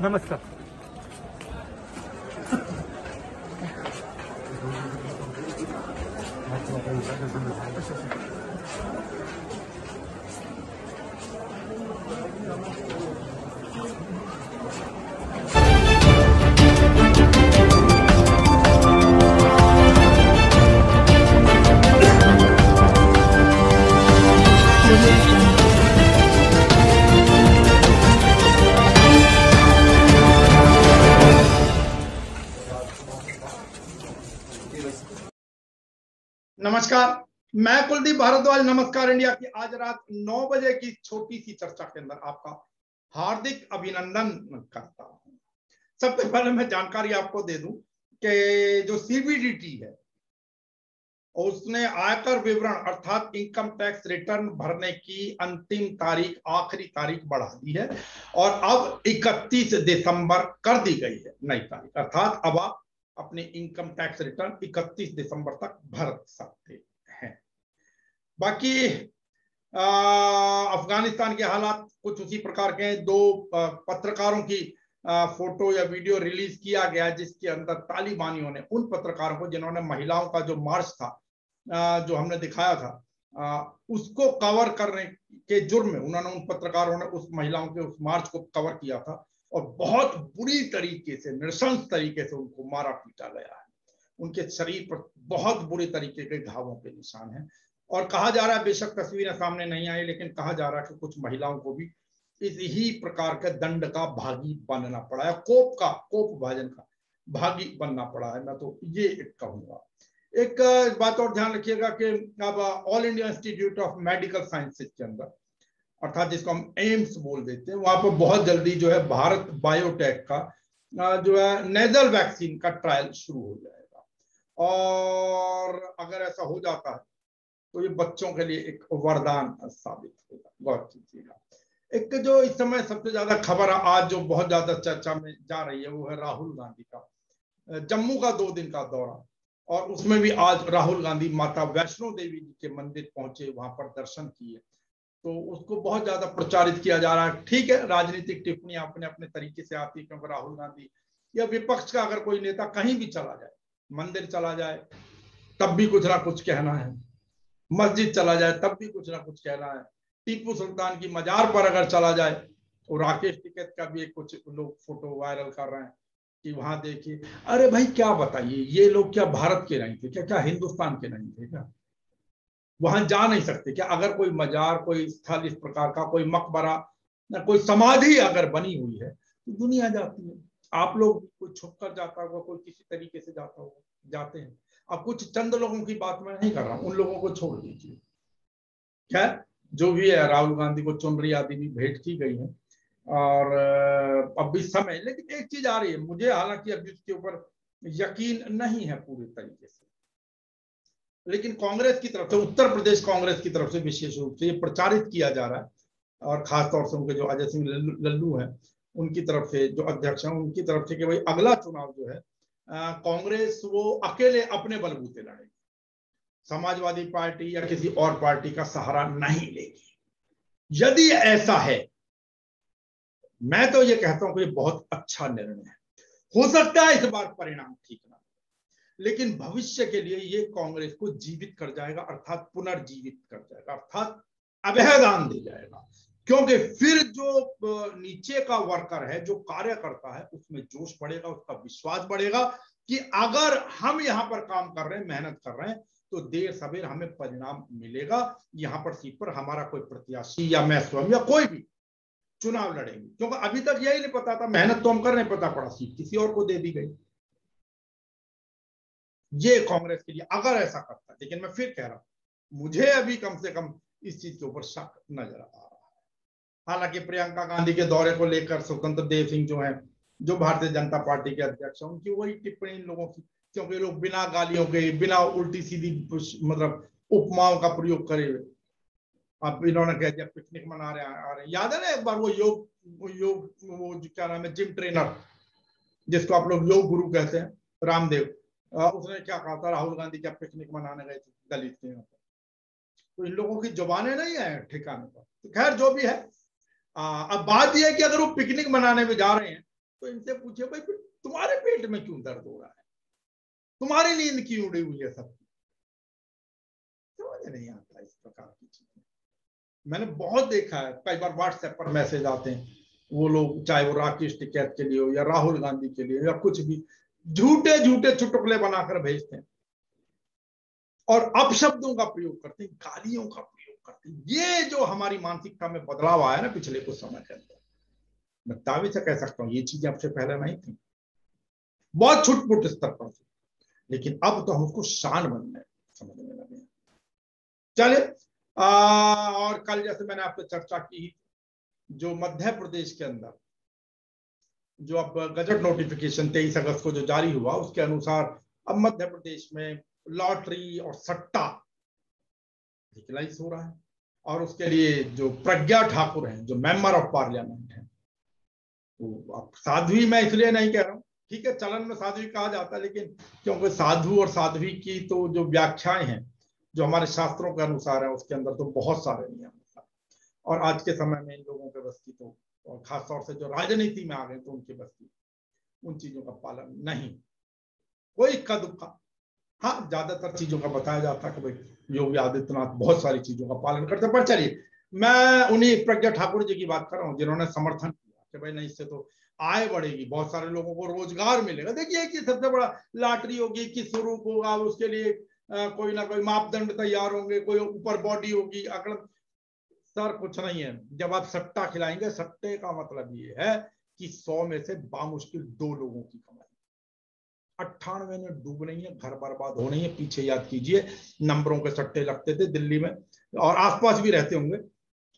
नमस्कार। नमस्कार, मैं कुलदीप भारद्वाज नमस्कार इंडिया की आज रात 9 बजे की छोटी सी चर्चा के अंदर आपका हार्दिक अभिनंदन करता हूं। सबसे पहले मैं जानकारी आपको दे दूं कि जो सीबीडीटी है उसने आयकर विवरण अर्थात इनकम टैक्स रिटर्न भरने की अंतिम तारीख, आखिरी तारीख बढ़ा दी है और अब 31 दिसंबर कर दी गई है नई तारीख। अर्थात अब आप अपने इनकम टैक्स रिटर्न 31 दिसंबर तक भर सकते हैं। बाकी अफगानिस्तान के हालात कुछ उसी प्रकार के हैं। दो पत्रकारों की फोटो या वीडियो रिलीज किया गया जिसके अंदर तालिबानियों ने उन पत्रकारों को, जिन्होंने महिलाओं का जो मार्च था जो हमने दिखाया था, उसको कवर करने के जुर्म में उन्होंने, उन पत्रकारों ने उस महिलाओं के उस मार्च को कवर किया था और बहुत बुरी तरीके से, नृशंस तरीके से उनको मारा पीटा गया है। उनके शरीर पर बहुत बुरी तरीके के घावों के निशान हैं और कहा जा रहा है, बेशक तस्वीरें सामने नहीं आई, लेकिन कहा जा रहा है कि कुछ महिलाओं को भी इस ही प्रकार के दंड का भागी बनना पड़ा है, कोप भाजन का भागी बनना पड़ा है। मैं तो ये कहूंगा। एक बात और ध्यान रखिएगा कि अब all India institute of medical sciences के अंदर, अर्थात जिसको हम एम्स बोल देते हैं, वहां पर बहुत जल्दी जो है भारत बायोटेक का जो है नेजल वैक्सीन का ट्रायल शुरू हो जाएगा और अगर ऐसा हो जाता है तो ये बच्चों के लिए एक वरदान साबित होगा। गौर कीजिएगा। एक जो इस समय सबसे ज्यादा खबर आज जो बहुत ज्यादा चर्चा में जा रही है वो है राहुल गांधी का जम्मू का 2 दिन का दौरा, और उसमें भी आज राहुल गांधी माता वैष्णो देवी जी के मंदिर पहुंचे, वहां पर दर्शन किए, तो उसको बहुत ज्यादा प्रचारित किया जा रहा है। ठीक है, राजनीतिक टिप्पणियां अपने अपने तरीके से आती है, क्योंकि राहुल गांधी या विपक्ष का अगर कोई नेता कहीं भी चला जाए, मंदिर चला जाए तब भी कुछ ना कुछ कहना है, मस्जिद चला जाए तब भी कुछ ना कुछ कहना है, टीपू सुल्तान की मजार पर अगर चला जाए तो राकेश टिकैत का भी कुछ लोग फोटो वायरल कर रहे हैं कि वहां देखिए। अरे भाई क्या बताइए, ये लोग क्या भारत के नहीं थे क्या हिंदुस्तान के नहीं थे क्या? वहां जा नहीं सकते क्या? अगर कोई मजार, कोई स्थल इस प्रकार का, कोई मकबरा ना कोई समाधि अगर बनी हुई है तो दुनिया जाती है। आप लोग, कोई छुप कर जाता होगा, कोई किसी तरीके से जाता होगा, जाते हैं। अब कुछ चंद लोगों की बात मैं नहीं कर रहा हूं, उन लोगों को छोड़ दीजिए। खैर जो भी है, राहुल गांधी को चुनरी आदि भी भेंट की गई है और अब भी समय, लेकिन एक चीज आ रही है मुझे, हालांकि अभी उसके ऊपर यकीन नहीं है पूरे तरीके से, लेकिन कांग्रेस की तरफ से, उत्तर प्रदेश कांग्रेस की तरफ से विशेष रूप से ये प्रचारित किया जा रहा है और खासतौर से उनके जो अजय सिंह लल्लू हैं, उनकी तरफ से, जो अध्यक्ष हैं, उनकी तरफ से कि भाई अगला चुनाव जो है कांग्रेस वो अकेले अपने बलबूते लड़ेगी, समाजवादी पार्टी या किसी और पार्टी का सहारा नहीं लेगी। यदि ऐसा है, मैं तो ये कहता हूं कि ये बहुत अच्छा निर्णय है। हो सकता है इस बार परिणाम ठीक ना, लेकिन भविष्य के लिए ये कांग्रेस को जीवित कर जाएगा, अर्थात पुनर्जीवित कर जाएगा, अर्थात अभयदान दे जाएगा। क्योंकि फिर जो नीचे का वर्कर है, जो कार्य करता है, उसमें जोश बढ़ेगा, उसका विश्वास बढ़ेगा कि अगर हम यहां पर काम कर रहे हैं, मेहनत कर रहे हैं, तो देर सवेर हमें परिणाम मिलेगा। यहां पर सीट पर हमारा कोई प्रत्याशी या मैं स्वयं या कोई भी चुनाव लड़ेंगे, क्योंकि अभी तक यही नहीं पता था, मेहनत तो हम कर नहीं, पता पड़ा सीट किसी और को दे दी गई। ये कांग्रेस के लिए अगर ऐसा करता है, लेकिन मैं फिर कह रहा हूं, मुझे अभी कम से कम इस चीज के ऊपर शक नजर आ रहा है। हालांकि प्रियंका गांधी के दौरे को लेकर स्वतंत्र देव सिंह जो है, जो भारतीय जनता पार्टी के अध्यक्ष हैं, उनकी वही टिप्पणी इन लोगों की, क्योंकि लोग बिना गालियों के, बिना उल्टी सीधी मतलब उपमाओं का प्रयोग करे हुए, अब इन्होंने कह दिया पिकनिक मना रहे आ रहे। याद है ना एक बार वो वो क्या नाम है, जिम ट्रेनर, जिसको आप लोग योग गुरु कहते हैं, रामदेव, उसने क्या कहा था, राहुल गांधी क्या पिकनिक मनाने गए थे दलित के यहाँ पर। तो इन लोगों की जुबानें नहीं है ठिकाने पर। तो खैर जो भी है, अब बात यह है कि अगर वो पिकनिक मनाने में जा रहे हैं तो इनसे पूछे भाई फिर तुम्हारे पेट में क्यों दर्द हो रहा है, तुम्हारी नींद क्यों उड़ी हुई है, सब समझ नहीं आता इस प्रकार की चीजें। मैंने बहुत देखा है, कई बार व्हाट्सएप पर मैसेज आते हैं, वो लोग चाहे वो राकेश टिकैत के लिए हो या राहुल गांधी के लिए या कुछ भी, झूठे झूठे चुटकुले बनाकर भेजते हैं और अपशब्दों का प्रयोग करते हैं, गालियों का प्रयोग करते हैं। ये जो हमारी मानसिकता में बदलाव आया ना पिछले कुछ समय के अंदर, मैं दावे से कह सकता हूँ ये चीजें अब से पहले नहीं थी, बहुत छुटपुट स्तर पर थी, लेकिन अब तो हम उसको शान बनने समझने लगे। चलिए, और कल जैसे मैंने आपसे चर्चा की, जो मध्य प्रदेश के अंदर जो अब गजट नोटिफिकेशन 23 अगस्त को जो जारी हुआ, उसके अनुसार अब मध्य प्रदेश में लॉटरी और सट्टा लीगलाइज हो रहा है। और उसके लिए जो प्रज्ञा ठाकुर हैं, जो मेंबर ऑफ पार्लियामेंट हैं, तो अब साध्वी मैं इसलिए नहीं कह रहा हूँ, ठीक है चलन में साध्वी कहा जाता है, लेकिन क्योंकि साधु और साध्वी की तो जो व्याख्याएं हैं जो हमारे शास्त्रों के अनुसार है, उसके अंदर तो बहुत सारे नियम हैं, और आज के समय में इन लोगों के बस की तो, और खासतौर से जो राजनीति में आ गए तो उनके बस की उन चीजों का पालन नहीं, कोई इक्का दुक्का, हाँ ज्यादातर चीजों का बताया जाता है कि भाई योगी आदित्यनाथ बहुत सारी चीजों का पालन करते। पर चलिए, मैं उन्हीं प्रज्ञा ठाकुर जी की बात कर रहा हूँ जिन्होंने समर्थन किया कि भाई नहीं, इससे तो आय बढ़ेगी, बहुत सारे लोगों को रोजगार मिलेगा। देखिए कि सबसे बड़ा लॉटरी होगी, किस स्वरूप होगा, उसके लिए कोई ना कोई मापदंड तैयार होंगे, कोई ऊपर बॉडी होगी, आंकड़ा, सर कुछ नहीं है। जब आप सट्टा खिलाएंगे, सट्टे का मतलब ये है कि 100 में से बामुश्किल 2 लोगों की कमाई, 98 में डूब नहीं है, घर बर्बाद हो नहीं है। पीछे याद कीजिए, नंबरों के सट्टे लगते थे दिल्ली में, और आसपास भी रहते होंगे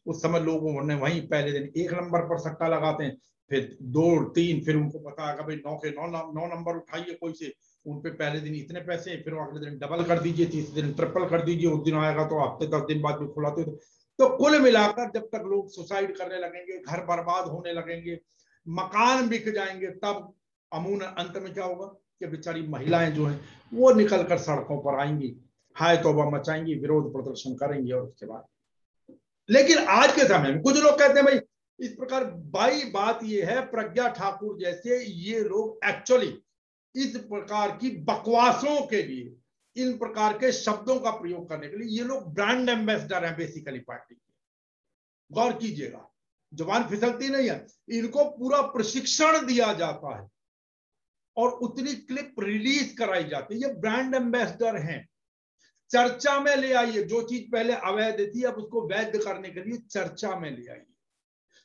उस समय, लोगों ने वहीं पहले दिन 1 नंबर पर सट्टा लगाते हैं, फिर 2 3, फिर उनको पता है भाई 9 के 9 नंबर उठाइए कोई से, उन पे पहले दिन इतने पैसे, फिर अगले दिन डबल कर दीजिए, तीसरे दिन ट्रिपल कर दीजिए, उस दिन आएगा तो हफ्ते 10 दिन बाद भी खुलाते। तो कुल मिलाकर जब तक लोग सुसाइड करने लगेंगे, घर बर्बाद होने लगेंगे, मकान बिक जाएंगे, तब अमून अंत में क्या होगा कि बेचारी महिलाएं जो हैं वो निकल कर सड़कों पर आएंगी, हाय तौबा मचाएंगी, विरोध प्रदर्शन करेंगी, और उसके बाद। लेकिन आज के समय में कुछ लोग कहते हैं भाई इस प्रकार, भाई बात ये है, प्रज्ञा ठाकुर जैसे ये लोग एक्चुअली इस प्रकार की बकवासों के लिए, इन प्रकार के शब्दों का प्रयोग करने के लिए ये लोग ब्रांड एम्बेसडर हैं बेसिकली पार्टी के। गौर कीजिएगा, जुबान फिसलती नहीं है, इनको पूरा प्रशिक्षण दिया जाता है और उतनी क्लिप रिलीज कराई जाती है। ये ब्रांड एम्बेसडर हैं, चर्चा में ले आइए। जो चीज पहले अवैध थी अब उसको वैध करने के लिए चर्चा में ले आइए।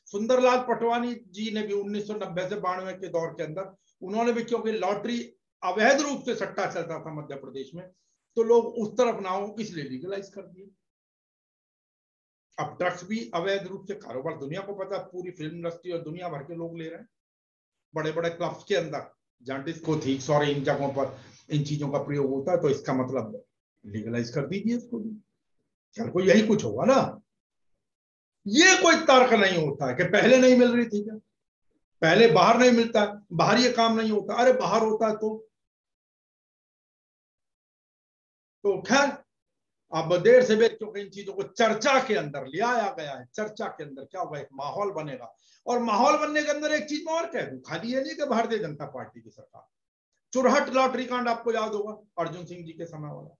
सुंदरलाल पटवानी जी ने भी 1990 से 92 के दौर के अंदर, उन्होंने भी, क्योंकि लॉटरी अवैध रूप से सट्टा चलता था मध्य प्रदेश में, तो लोग उस तरफ ना हो इसलिए लीगलाइज कर दिए। अब ड्रग्स भी अवैध रूप से कारोबार, दुनिया को पता, पूरी फिल्म इंडस्ट्री और दुनिया भर के लोग ले रहे हैं, बड़े बड़े क्लब्स के अंदर जहां डिस्को थी, सॉरी, इन जगहों पर इन चीजों का प्रयोग होता है, तो इसका मतलब लीगलाइज कर दीजिए इसको भी, चल कोई यही कुछ होगा ना। ये कोई तर्क नहीं होता है कि पहले नहीं मिल रही थी क्या, पहले बाहर नहीं मिलता, बाहर ये काम नहीं होता, अरे बाहर होता है तो खैर, अब देर से बेर क्योंकि इन चीजों को चर्चा के अंदर ले आया गया है, चर्चा के अंदर क्या होगा, एक माहौल बनेगा। और माहौल बनने के अंदर एक चीज मैं और कह दूं, खाली ये नहीं कि भारतीय जनता पार्टी की सरकार, चुरहट लॉटरी कांड आपको याद होगा, अर्जुन सिंह जी के समय वाला,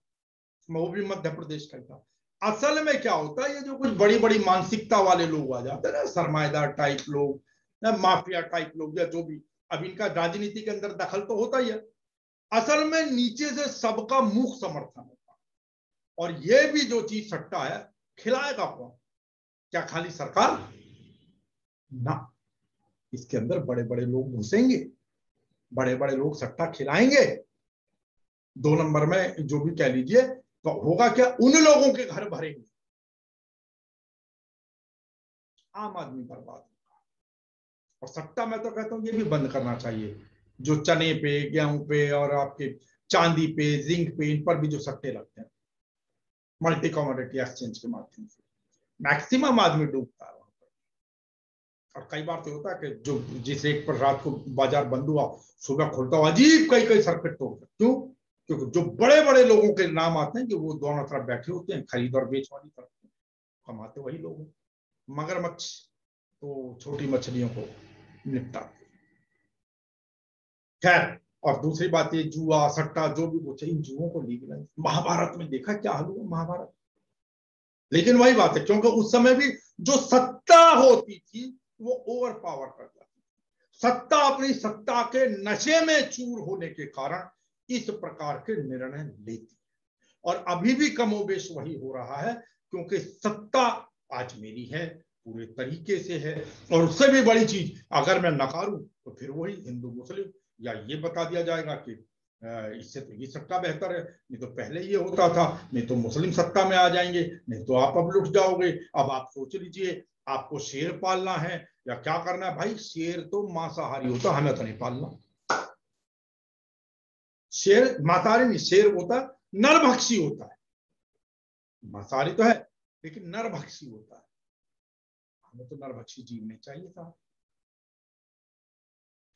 वो भी मध्य प्रदेश का था। असल में क्या होता है, ये जो कुछ बड़ी बड़ी मानसिकता वाले लोग आ जाते हैं ना, सरमाएदार टाइप लोग, माफिया टाइप लोग, या जो भी, अब इनका राजनीति के अंदर दखल तो होता ही है, असल में नीचे से सबका मुख समर्थन होता है। और ये भी जो चीज सट्टा है, खिलाएगा कौन, क्या खाली सरकार ना, इसके अंदर बड़े बड़े लोग घुसेंगे, बड़े बड़े लोग सट्टा खिलाएंगे। 2 नंबर में जो भी कह लीजिए, तो होगा क्या, उन लोगों के घर भरेंगे, आम आदमी बर्बाद होगा। और सट्टा मैं तो कहता हूं ये भी बंद करना चाहिए, जो चने पे, गेहूं पे और आपके चांदी पे, जिंक पे, इन पर भी जो सट्टे लगते हैं मल्टी कमोडिटी एक्सचेंज के माध्यम से, मैक्सिमम आदमी डूबता है वहां पर। और कई बार तो होता है कि जो जिस रेट पर रात को बाजार बंद हुआ, सुबह खुलता हुआ अजीब कई कई सर्किट तोड़, क्यों, क्योंकि जो बड़े बड़े लोगों के नाम आते हैं कि वो दोनों तरफ बैठे होते हैं, खरीद और बेच वाली तरफ, कमाते वही लोग हैं। मगरमच्छ तो छोटी मछलियों को निपटाते। खैर, और दूसरी बात ये जुआ सट्टा जो भी कुछ है, इन जुओं को लीगलाइज, महाभारत में देखा क्या हाल हुआ महाभारत। लेकिन वही बात है, क्योंकि उस समय भी जो सत्ता होती थी वो ओवर पावर कर जाती थी। सत्ता अपनी सत्ता के नशे में चूर होने के कारण इस प्रकार के निर्णय लेती है, और अभी भी कमोबेश वही हो रहा है, क्योंकि सत्ता आज मेरी है, पूरे तरीके से है। और उससे भी बड़ी चीज, अगर मैं नकारूं तो फिर वही हिंदू मुस्लिम, या ये बता दिया जाएगा कि इससे तो ये सत्ता बेहतर है, नहीं तो पहले ये होता था, नहीं तो मुस्लिम सत्ता में आ जाएंगे, नहीं तो आप अब लुट जाओगे। अब आप सोच लीजिए, आपको शेर पालना है या क्या करना है। भाई शेर तो मांसाहारी होता, हमें तो नहीं पालना। शेर मांसाहारी नहीं, शेर होता नरभक्षी होता है। मांसाहारी तो है लेकिन नरभक्षी होता है, हमें तो नरभक्षी जीव नहीं चाहिए था।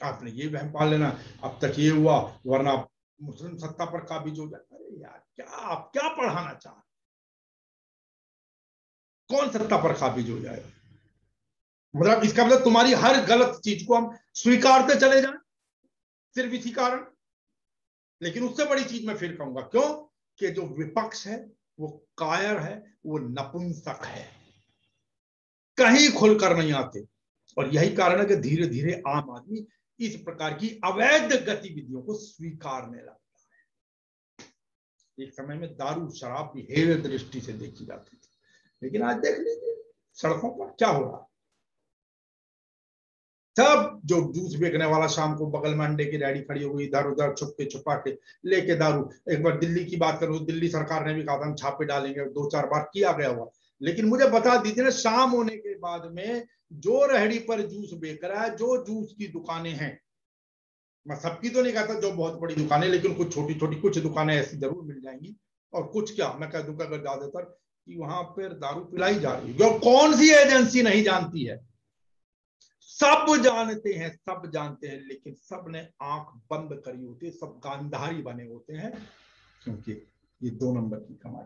आपने ये वहम पाल लेना, अब तक ये हुआ, वरना मुस्लिम सत्ता पर काबिज हो जाए। अरे यार, क्या आप क्या पढ़ाना चाह रहे, कौन सत्ता पर काबिज हो जाएगा? मतलब इसका मतलब तुम्हारी हर गलत चीज को हम स्वीकारते चले जाएं सिर्फ इसी कारण। लेकिन उससे बड़ी चीज मैं फिर कहूंगा, क्यों कि जो विपक्ष है वो कायर है, वो नपुंसक है, कहीं खुलकर नहीं आते। और यही कारण है कि धीरे धीरे आम आदमी इस प्रकार की अवैध गतिविधियों को स्वीकारने लगता है। एक समय में दारू शराब भी हेय दृष्टि से देखी जाती थी, लेकिन आज देख लीजिए सड़कों पर क्या हो रहा है। सब जो जूस बेचने वाला शाम को बगल में अंडे की रेडी खड़ी हो गई, इधर उधर छुपके छुपा के लेके दारू। एक बार दिल्ली की बात करूं, दिल्ली सरकार ने भी कहा था हम छापे डालेंगे, 2-4 बार किया गया हुआ। लेकिन मुझे बता दीजिए ना, शाम होने के बाद में जो रेहड़ी पर जूस बेच रहा है, जो जूस की दुकानें हैं, मैं सबकी तो नहीं कहता जो बहुत बड़ी दुकानें, लेकिन कुछ छोटी छोटी कुछ दुकानें ऐसी जरूर मिल जाएंगी। और कुछ क्या, मैं कह दूंगा अगर ज्यादातर कि वहां पर दारू पिलाई जा रही है। कौन सी एजेंसी नहीं जानती है? सब जानते हैं, सब जानते हैं, लेकिन सब ने आंख बंद करी होती है, सब गांधारी बने होते हैं, क्योंकि ये 2 नंबर की कमाई।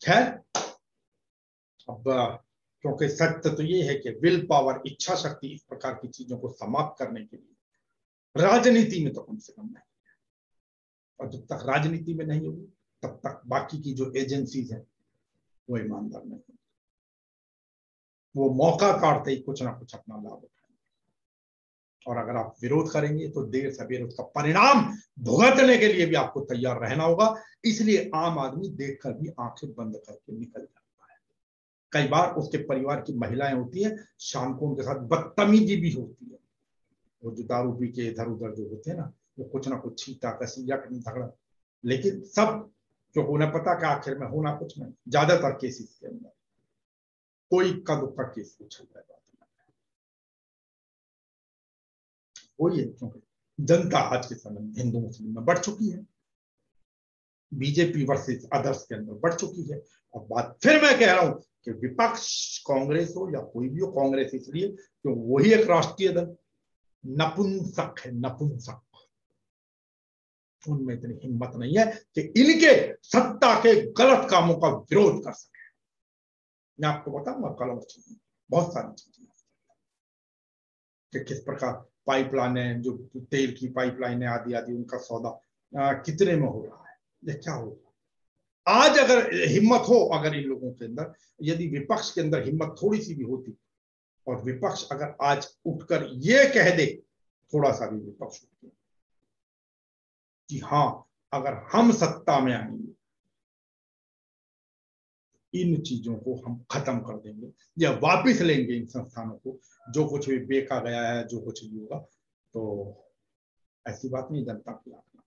खैर, अब क्योंकि सत्य तो ये है कि विल पावर, इच्छा शक्ति इस प्रकार की चीजों को समाप्त करने के लिए राजनीति में तो कम से कम नहीं, और जब तक राजनीति में नहीं होगी तब तक बाकी की जो एजेंसीज हैं वो ईमानदार नहीं, वो मौका काटते ही कुछ ना कुछ अपना लाभ उठाएंगे। और अगर आप विरोध करेंगे तो देर सवेर उसका परिणाम भुगतने के लिए भी आपको तैयार रहना होगा। इसलिए आम आदमी देखकर भी आंखें बंद करके निकल जाता है। कई बार उसके परिवार की महिलाएं होती हैं, शाम को उनके साथ बदतमीजी भी होती है। वो जो दारू पी के इधर उधर जो होते हैं ना, वो कुछ ना कुछ छीटा कसी या झगड़ा, लेकिन सब क्योंकि उन्हें पता कि आखिर में होना कुछ नहीं। ज्यादातर केसेस के अंदर कोई इक्का दुक्का केस उछल जाएगा। वही है, क्योंकि जनता आज के समय में हिंदू मुस्लिम में बढ़ चुकी है, बीजेपी वर्सेस अदर्स के अंदर बढ़ चुकी है। और बात फिर मैं कह रहा हूं कि विपक्ष कांग्रेस हो या कोई भी हो, कांग्रेस इसलिए क्योंकि वही एक राष्ट्रीय दल नपुंसक है, नपुंसक। उनमें इतनी हिम्मत नहीं है कि इनके सत्ता के गलत कामों का विरोध कर सके। मैं आपको बताऊंगा कल बहुत सारी चीजें कि किस प्रकार पाइपलाइनें, जो तेल की पाइपलाइनें आदि आदि, उनका सौदा कितने में हो रहा है, ये क्या होगा। आज अगर हिम्मत हो, अगर इन लोगों के अंदर, यदि विपक्ष के अंदर हिम्मत थोड़ी सी भी होती, और विपक्ष अगर आज उठकर ये कह दे, थोड़ा सा भी विपक्ष उठ कि हाँ, अगर हम सत्ता में आएंगे इन चीजों को हम खत्म कर देंगे या वापस लेंगे इन संस्थानों को, जो कुछ भी बेचा गया है, जो कुछ भी होगा, तो ऐसी बात नहीं, जनता की आत्मा।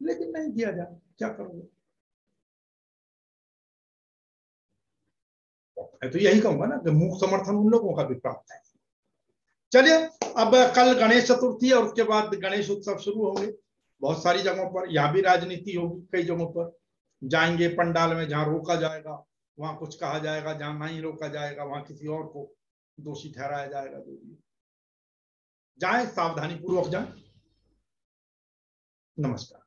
लेकिन नहीं किया जाए, क्या करोगे। मैं तो यही कहूंगा ना कि मूक समर्थन उन लोगों का भी प्राप्त है। चलिए, अब कल गणेश चतुर्थी है और उसके बाद गणेश उत्सव शुरू होंगे बहुत सारी जगहों पर। यहाँ भी राजनीति होगी, कई जगहों पर जाएंगे पंडाल में, जहां रोका जाएगा वहां कुछ कहा जाएगा, जहां नहीं रोका जाएगा वहां किसी और को दोषी ठहराया जाएगा। जो भी जाए, सावधानी पूर्वक जाए। नमस्कार।